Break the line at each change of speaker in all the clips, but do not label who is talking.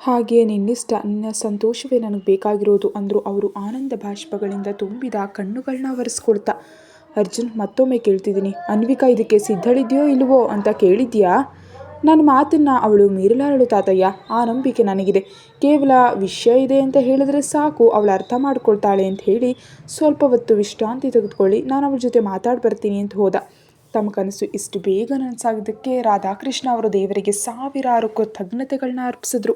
ಹಾಗೆಯೇ ನಿನ್ನಿಷ್ಟ, ನಿನ್ನ ಸಂತೋಷವೇ ನನಗೆ ಬೇಕಾಗಿರೋದು ಅಂದರು ಅವರು ಆನಂದ ಬಾಷ್ಪಗಳಿಂದ ತುಂಬಿದ ಕಣ್ಣುಗಳನ್ನ ಒರೆಸ್ಕೊಳ್ತಾ. ಅರ್ಜುನ್ ಮತ್ತೊಮ್ಮೆ ಕೇಳ್ತಿದ್ದೀನಿ, ಅನ್ವಿಕಾ ಇದಕ್ಕೆ ಸಿದ್ಧಳಿದೆಯೋ ಇಲ್ವೋ ಅಂತ ಕೇಳಿದ್ಯಾ? ನನ್ನ ಮಾತನ್ನು ಅವಳು ಮೀರಲಾರಳು ತಾತಯ್ಯ, ಆ ನಂಬಿಕೆ ನನಗಿದೆ. ಕೇವಲ ವಿಷಯ ಇದೆ ಅಂತ ಹೇಳಿದ್ರೆ ಸಾಕು, ಅವಳು ಅರ್ಥ ಮಾಡ್ಕೊಳ್ತಾಳೆ ಅಂತ ಹೇಳಿ ಸ್ವಲ್ಪ ಹೊತ್ತು ವಿಶ್ರಾಂತಿ ತೆಗೆದುಕೊಳ್ಳಿ, ನಾನು ಅವಳ ಜೊತೆ ಮಾತಾಡಿ ಬರ್ತೀನಿ ಅಂತ ಹೋದ. ತಮ್ಮ ಕನಸು ಇಷ್ಟು ಬೇಗ ನನಸಾಗಿದ್ದಕ್ಕೆ ರಾಧಾಕೃಷ್ಣ ಅವರು ದೇವರಿಗೆ ಸಾವಿರಾರು ಕೃತಜ್ಞತೆಗಳನ್ನ ಅರ್ಪಿಸಿದ್ರು.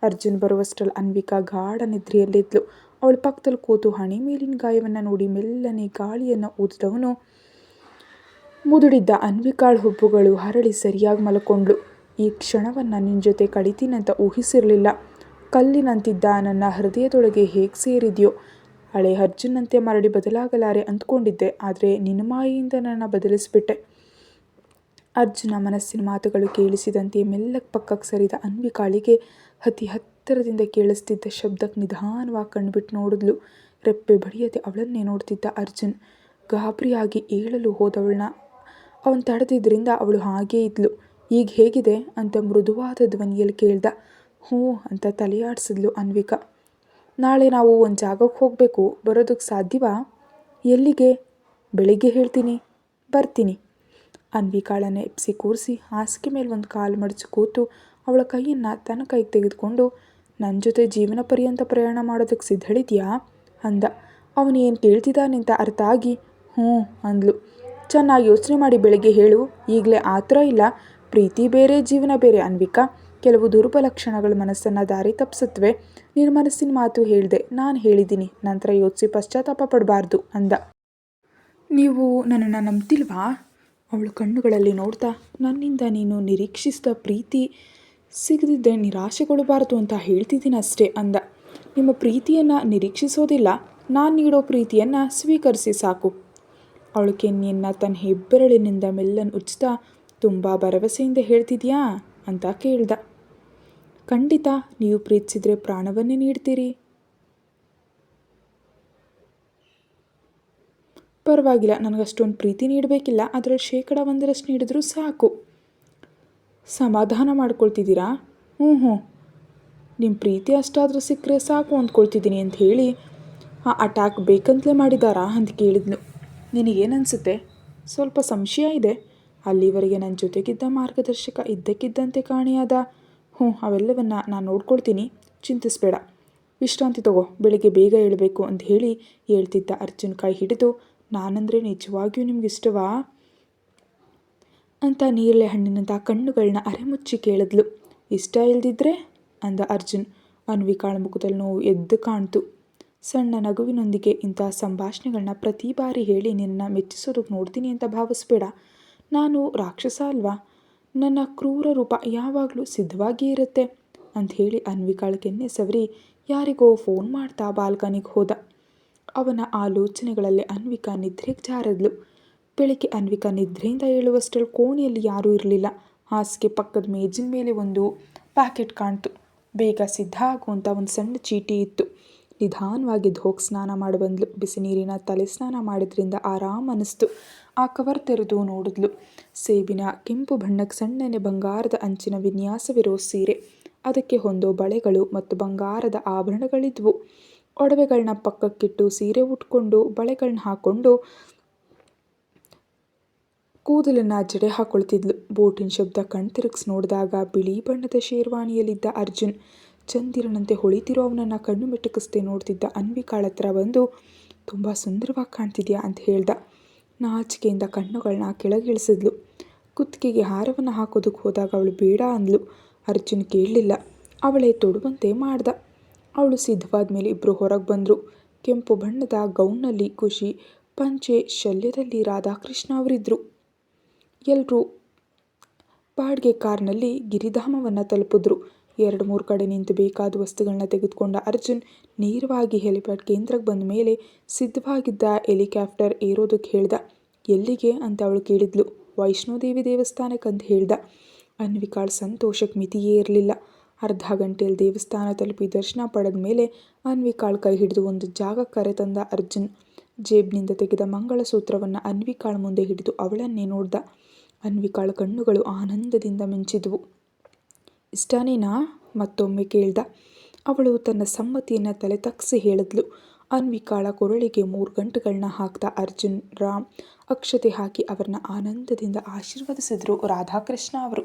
ಅರ್ಜುನ್ ಬರುವಷ್ಟರಲ್ಲಿ ಅನ್ವಿಕಾ ಗಾಢ ನಿದ್ರೆಯಲ್ಲಿದ್ಲು. ಅವಳ ಪಕ್ಕದಲ್ಲಿ ಕೂತು ಹಣೆ ಮೇಲಿನ ಗಾಯವನ್ನು ನೋಡಿ ಮೆಲ್ಲನೆ ಗಾಳಿಯನ್ನು ಊದಿದವನು ಮುದುಡಿದ್ದ ಅನ್ವಿಕಾಳ ಹುಬ್ಬುಗಳು ಹರಳಿ ಸರಿಯಾಗಿ ಮಲ್ಕೊಂಡ್ಳು. ಈ ಕ್ಷಣವನ್ನು ನಿನ್ನ ಜೊತೆ ಕಳಿತೀನಂತ ಊಹಿಸಿರಲಿಲ್ಲ. ಕಲ್ಲಿನಂತಿದ್ದ ನನ್ನ ಹೃದಯದೊಳಗೆ ಹೇಗೆ ಸೇರಿದೆಯೋ. ಹಳೆ ಅರ್ಜುನ್ನಂತೆ ಮರಳಿ ಬದಲಾಗಲಾರೆ ಅಂದ್ಕೊಂಡಿದ್ದೆ, ಆದರೆ ನಿನ್ನ ಮಾಯೆಯಿಂದ ನನ್ನ ಬದಲಿಸಿಬಿಟ್ಟೆ. ಅರ್ಜುನ ಮನಸ್ಸಿನ ಮಾತುಗಳು ಕೇಳಿಸಿದಂತೆ ಮೆಲ್ಲಕ್ಕೆ ಪಕ್ಕಕ್ಕೆ ಸರಿದ ಅನ್ವಿಕಾಳಿಗೆ ಅತಿ ಹತ್ತಿರದಿಂದ ಕೇಳಿಸ್ತಿದ್ದ ಶಬ್ದಕ್ಕೆ ನಿಧಾನವಾಗಿ ಕಣ್ಬಿಟ್ಟು ನೋಡಿದ್ಲು. ರೆಪ್ಪೆ ಬಡಿಯದೆ ಅವಳನ್ನೇ ನೋಡ್ತಿದ್ದ ಅರ್ಜುನ್. ಗಾಬರಿಯಾಗಿ ಏಳಲು ಹೋದವಳನ್ನ ಅವನು ತಡೆದಿದ್ದರಿಂದ ಅವಳು ಹಾಗೇ ಇದ್ಲು. ಈಗ ಹೇಗಿದೆ ಅಂತ ಮೃದುವಾದ ಧ್ವನಿಯಲ್ಲಿ ಕೇಳ್ದ. ಹ್ಞೂ ಅಂತ ತಲೆಯಾಡಿಸಿದ್ಲು ಅನ್ವಿಕಾ. ನಾಳೆ ನಾವು ಒಂದು ಜಾಗಕ್ಕೆ ಹೋಗಬೇಕು, ಬರೋದಕ್ಕೆ ಸಾಧ್ಯವಾ? ಎಲ್ಲಿಗೆ? ಬೆಳಿಗ್ಗೆ ಹೇಳ್ತೀನಿ, ಬರ್ತೀನಿ. ಅನ್ವಿಕಾಳನ್ನು ಎಪ್ಸಿ ಕೂರಿಸಿ ಹಾಸಿಗೆ ಮೇಲೆ ಒಂದು ಕಾಲು ಮಡಚಿ ಕೂತು ಅವಳ ಕೈಯನ್ನು ತನ್ನ ಕೈಗೆ ತೆಗೆದುಕೊಂಡು, ನನ್ನ ಜೊತೆ ಜೀವನ ಪರ್ಯಂತ ಪ್ರಯಾಣ ಮಾಡೋದಕ್ಕೆ ಸಿದ್ಧಳಿದ್ಯಾ ಅಂದ. ಅವನು ಏನು ಕೇಳ್ತಿದ್ದಾನೆಂತ ಅರ್ಥ ಆಗಿ ಹ್ಞೂ ಅಂದ್ಲು. ಚೆನ್ನಾಗಿ ಯೋಚನೆ ಮಾಡಿ ಬೆಳಗ್ಗೆ ಹೇಳು, ಈಗಲೇ ಆ ಥರ ಇಲ್ಲ. ಪ್ರೀತಿ ಬೇರೆ, ಜೀವನ ಬೇರೆ ಅನ್ವಿಕಾ. ಕೆಲವು ದುರ್ಬಲ ಕ್ಷಣಗಳು ಮನಸ್ಸನ್ನು ದಾರಿ ತಪ್ಪಿಸುತ್ತವೆ. ನಿನ್ನ ಮನಸ್ಸಿನ ಮಾತು ಹೇಳಿದೆ, ನಾನು ಹೇಳಿದ್ದೀನಿ, ನಂತರ ಯೋಚಿಸಿ ಪಶ್ಚಾತ್ತಾಪ ಪಡಬಾರ್ದು ಅಂದ. ನೀವು ನನ್ನನ್ನು ನಂಬ್ತಿಲ್ವಾ? ಅವಳು ಕಣ್ಣುಗಳಲ್ಲಿ ನೋಡ್ತಾ, ನನ್ನಿಂದ ನೀನು ನಿರೀಕ್ಷಿಸಿದ ಪ್ರೀತಿ ಸಿಗದಿದ್ದೆ ನಿರಾಶೆಗೊಳ್ಳಬಾರ್ದು ಅಂತ ಹೇಳ್ತಿದ್ದೀನಿ ಅಷ್ಟೇ ಅಂದ. ನಿಮ್ಮ ಪ್ರೀತಿಯನ್ನು ನಿರೀಕ್ಷಿಸೋದಿಲ್ಲ, ನಾನು ನೀಡೋ ಪ್ರೀತಿಯನ್ನು ಸ್ವೀಕರಿಸಿ ಸಾಕು. ಅವಳು ಕೆನ್ನೆಯನ್ನು ತನ್ನ ಹೆಬ್ಬೆರಳಿನಿಂದ ಮೆಲ್ಲನೆ ಉಜ್ತಾ, ತುಂಬ ಭರವಸೆಯಿಂದ ಹೇಳ್ತಿದ್ಯಾ ಅಂತ ಕೇಳ್ದ. ಖಂಡಿತ, ನೀವು ಪ್ರೀತಿಸಿದ್ರೆ ಪ್ರಾಣವನ್ನೇ ನೀಡ್ತೀರಿ. ಪರವಾಗಿಲ್ಲ, ನನಗಷ್ಟೊಂದು ಪ್ರೀತಿ ನೀಡಬೇಕಿಲ್ಲ, ಅದರಲ್ಲಿ 1% ನೀಡಿದ್ರೂ ಸಾಕು. ಸಮಾಧಾನ ಮಾಡ್ಕೊಳ್ತಿದ್ದೀರಾ? ಹ್ಞೂ, ನಿಮ್ಮ ಪ್ರೀತಿ ಅಷ್ಟಾದರೂ ಸಿಕ್ಕರೆ ಸಾಕು ಅಂದ್ಕೊಳ್ತಿದ್ದೀನಿ ಅಂತ ಹೇಳಿ ಆ ಅಟ್ಯಾಕ್ ಬೇಕಂತಲೇ ಮಾಡಿದಾರಾ ಅಂತ ಕೇಳಿದ್ಲು. ನಿನಗೇನನ್ಸುತ್ತೆ? ಸ್ವಲ್ಪ ಸಂಶಯ ಇದೆ. ಅಲ್ಲಿವರೆಗೆ ನನ್ನ ಜೊತೆಗಿದ್ದ ಮಾರ್ಗದರ್ಶಕ ಇದ್ದಕ್ಕಿದ್ದಂತೆ ಕಾಣೆಯಾದ. ಅವೆಲ್ಲವನ್ನು ನಾನು ನೋಡ್ಕೊಳ್ತೀನಿ, ಚಿಂತಿಸಬೇಡ. ವಿಶ್ರಾಂತಿ ತಗೋ, ಬೆಳಿಗ್ಗೆ ಬೇಗ ಏಳಬೇಕು ಅಂತ ಹೇಳಿ ಹೇಳ್ತಿದ್ದ ಅರ್ಜುನ್ ಕೈ ಹಿಡಿದು, ನಾನಂದರೆ ನಿಜವಾಗಿಯೂ ನಿಮಗಿಷ್ಟವಾ ಅಂತ ನೇರಳೆ ಹಣ್ಣಿನಂಥ ಕಣ್ಣುಗಳನ್ನ ಅರೆಮುಚ್ಚಿ ಕೇಳಿದ್ಲು. ಇಷ್ಟ ಇಲ್ದಿದ್ರೆ ಅಂದ ಅರ್ಜುನ್. ಅನ್ವಿಕಾಳ ಮುಖದಲ್ಲಿ ನೋವು ಎದ್ದು ಕಾಣ್ತು. ಸಣ್ಣ ನಗುವಿನೊಂದಿಗೆ ಇಂಥ ಸಂಭಾಷಣೆಗಳನ್ನ ಪ್ರತಿ ಬಾರಿ ಹೇಳಿ ನಿನ್ನ ಮೆಚ್ಚಿಸೋದಕ್ಕೆ ನೋಡ್ತೀನಿ ಅಂತ ಭಾವಿಸ್ಬೇಡ. ನಾನು ರಾಕ್ಷಸ ಅಲ್ವಾ? ನನ್ನ ಕ್ರೂರ ರೂಪ ಯಾವಾಗಲೂ ಸಿದ್ಧವಾಗಿಯೇ ಇರುತ್ತೆ ಅಂತ ಹೇಳಿ ಅನ್ವಿಕಾಳ ಕೆನ್ನೆ ಸವರಿ ಯಾರಿಗೋ ಫೋನ್ ಮಾಡ್ತಾ ಬಾಲ್ಕನಿಗೆ ಹೋದ. ಅವನ ಆಲೋಚನೆಗಳಲ್ಲೇ ಅನ್ವಿಕಾ ನಿದ್ರೆಗೆ ಜಾರದ್ಲು. ಬೆಳಗ್ಗೆ ಅನ್ವಿಕಾ ನಿದ್ರೆಯಿಂದ ಏಳುವಷ್ಟರಲ್ಲಿ ಕೋಣೆಯಲ್ಲಿ ಯಾರೂ ಇರಲಿಲ್ಲ. ಹಾಸಿಗೆ ಪಕ್ಕದ ಮೇಜಿನ ಮೇಲೆ ಒಂದು ಪ್ಯಾಕೆಟ್ ಕಾಣ್ತು. ಬೇಗ ಸಿದ್ಧ ಆಗುವಂಥ ಒಂದು ಸಣ್ಣ ಚೀಟಿ ಇತ್ತು. ನಿಧಾನವಾಗಿ ಹೋಗಿ ಸ್ನಾನ ಮಾಡಿ ಬಂದ್ಲು. ಬಿಸಿ ನೀರಿನ ತಲೆ ಸ್ನಾನ ಮಾಡಿದ್ರಿಂದ ಆರಾಮ್ ಅನ್ನಿಸ್ತು. ಆ ಕವರ್ ತೆರೆದು ನೋಡಿದ್ಲು. ಸೇಬಿನ ಕೆಂಪು ಬಣ್ಣಕ್ಕೆ ಸಣ್ಣನೆ ಬಂಗಾರದ ಅಂಚಿನ ವಿನ್ಯಾಸವಿರೋ ಸೀರೆ, ಅದಕ್ಕೆ ಹೊಂದೋ ಬಳೆಗಳು ಮತ್ತು ಬಂಗಾರದ ಆಭರಣಗಳಿದ್ವು. ಒಡವೆಗಳನ್ನ ಪಕ್ಕಕ್ಕಿಟ್ಟು ಸೀರೆ ಉಟ್ಕೊಂಡು ಬಳೆಗಳನ್ನ ಹಾಕ್ಕೊಂಡು ಕೂದಲನ್ನು ಜಡೆ ಹಾಕೊಳ್ತಿದ್ಲು. ಬೋಟಿನ ಶಬ್ದ ಕಣ್ತಿರುಗಿಸಿ ನೋಡಿದಾಗ ಬಿಳಿ ಬಣ್ಣದ ಶೇರ್ವಾಣಿಯಲ್ಲಿದ್ದ ಅರ್ಜುನ್ ಚಂದಿರನಂತೆ ಹೊಳಿತಿರೋ ಅವನನ್ನು ಕಣ್ಣು ಮಿಟಕಿಸ್ದೆ ನೋಡ್ತಿದ್ದ ಅನ್ವಿಕಾಳ ಹತ್ರ ಬಂದು, ತುಂಬ ಸುಂದರವಾಗಿ ಕಾಣ್ತಿದ್ಯಾ ಅಂತ ಹೇಳ್ದ. ನಾಚಿಕೆಯಿಂದ ಕಣ್ಣುಗಳನ್ನ ಕೆಳಗಿಳಿಸಿದ್ಲು. ಕುತ್ತಿಗೆಗೆ ಹಾರವನ್ನು ಹಾಕೋದಕ್ಕೆ ಹೋದಾಗ ಅವಳು ಬೇಡ ಅಂದ್ಲು. ಅರ್ಜುನ್ ಕೇಳಲಿಲ್ಲ. ಅವಳೇ ತೊಡುವಂತೆ ಮಾಡ್ದ. ಅವಳು ಸಿದ್ಧವಾದ ಮೇಲೆ ಇಬ್ಬರು ಹೊರಗೆ ಬಂದರು. ಕೆಂಪು ಬಣ್ಣದ ಗೌನ್ನಲ್ಲಿ ಖುಷಿ, ಪಂಚೆ ಶಲ್ಯದಲ್ಲಿ ರಾಧಾಕೃಷ್ಣ ಅವರಿದ್ದರು. ಎಲ್ಲರೂ ಬಾಡಿಗೆ ಕಾರ್ನಲ್ಲಿ ಗಿರಿಧಾಮವನ್ನು ತಲುಪಿದ್ರು. 2-3 ಕಡೆ ನಿಂತು ಬೇಕಾದ ವಸ್ತುಗಳನ್ನ ತೆಗೆದುಕೊಂಡ ಅರ್ಜುನ್ ನೇರವಾಗಿ ಹೆಲಿಪ್ಯಾಡ್ ಕೇಂದ್ರಕ್ಕೆ ಬಂದ ಮೇಲೆ ಸಿದ್ಧವಾಗಿದ್ದ ಹೆಲಿಕಾಪ್ಟರ್ ಏರೋದಕ್ಕೆ ಹೇಳ್ದ. ಎಲ್ಲಿಗೆ ಅಂತ ಅವಳು ಕೇಳಿದ್ಲು. ವೈಷ್ಣೋದೇವಿ ದೇವಸ್ಥಾನಕ್ಕೆ ಅಂತ ಹೇಳ್ದ. ಅನ್ವಿಕಾಳ ಸಂತೋಷಕ್ಕೆ ಮಿತಿಯೇ ಇರಲಿಲ್ಲ. ಅರ್ಧ ಗಂಟೆಯಲ್ಲಿ ದೇವಸ್ಥಾನ ತಲುಪಿ ದರ್ಶನ ಪಡೆದ ಮೇಲೆ ಅನ್ವಿಕಾಳ ಕೈ ಹಿಡಿದು ಒಂದು ಜಾಗ ಕರೆತಂದ ಅರ್ಜುನ್. ಜೇಬ್ನಿಂದ ತೆಗೆದ ಮಂಗಳಸೂತ್ರವನ್ನು ಅನ್ವಿಕಾಳ ಮುಂದೆ ಹಿಡಿದು ಅವಳನ್ನೇ ನೋಡ್ದ. ಅನ್ವಿಕಾಳ ಕಣ್ಣುಗಳು ಆನಂದದಿಂದ ಮಿಂಚಿದ್ವು. ಇಷ್ಟನೇನಾ ಮತ್ತೊಮ್ಮೆ ಕೇಳ್ದ. ಅವಳು ತನ್ನ ಸಮ್ಮತಿಯನ್ನು ತಲೆ ತಗ್ಸಿ ಹೇಳಿದ್ಲು. ಅನ್ವಿಕಾಳ ಕೊರಳಿಗೆ 3 ಗಂಟುಗಳನ್ನ ಹಾಕ್ದ ಅರ್ಜುನ್ ರಾಮ್ ಅಕ್ಷತೆ ಹಾಕಿ ಅವರನ್ನ ಆನಂದದಿಂದ ಆಶೀರ್ವದಿಸಿದ್ರು ರಾಧಾಕೃಷ್ಣ ಅವರು.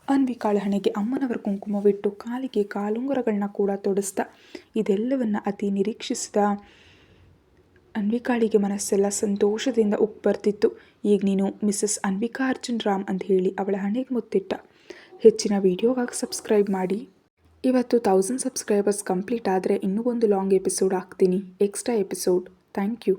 ಅನ್ವಿಕಾಳ ಹಣೆಗೆ ಅಮ್ಮನವರ ಕುಂಕುಮವಿಟ್ಟು ಕಾಲಿಗೆ ಕಾಲುಂಗುರಗಳನ್ನ ಕೂಡ ತೊಡಿಸ್ದ. ಇದೆಲ್ಲವನ್ನ ಅತಿ ನಿರೀಕ್ಷಿಸಿದ ಅನ್ವಿಕಾಳಿಗೆ ಮನಸ್ಸೆಲ್ಲ ಸಂತೋಷದಿಂದ ಉಪ್ಪು ಬರ್ತಿತ್ತು. ಈಗ ನೀನು ಮಿಸಸ್ ಅನ್ವಿಕಾ ಅರ್ಜುನ್ ರಾಮ್ ಅಂತ ಹೇಳಿ ಅವಳ ಹಣೆಗೆ ಮುತ್ತಿಟ್ಟ. ಹೆಚ್ಚಿನ ವಿಡಿಯೋಗಾಗಿ ಸಬ್ಸ್ಕ್ರೈಬ್ ಮಾಡಿ. ಇವತ್ತು 1000 ಸಬ್ಸ್ಕ್ರೈಬರ್ಸ್ ಕಂಪ್ಲೀಟ್ ಆದರೆ ಇನ್ನೂ ಒಂದು ಲಾಂಗ್ ಎಪಿಸೋಡ್ ಹಾಕ್ತೀನಿ, ಎಕ್ಸ್ಟ್ರಾ ಎಪಿಸೋಡ್. Thank you.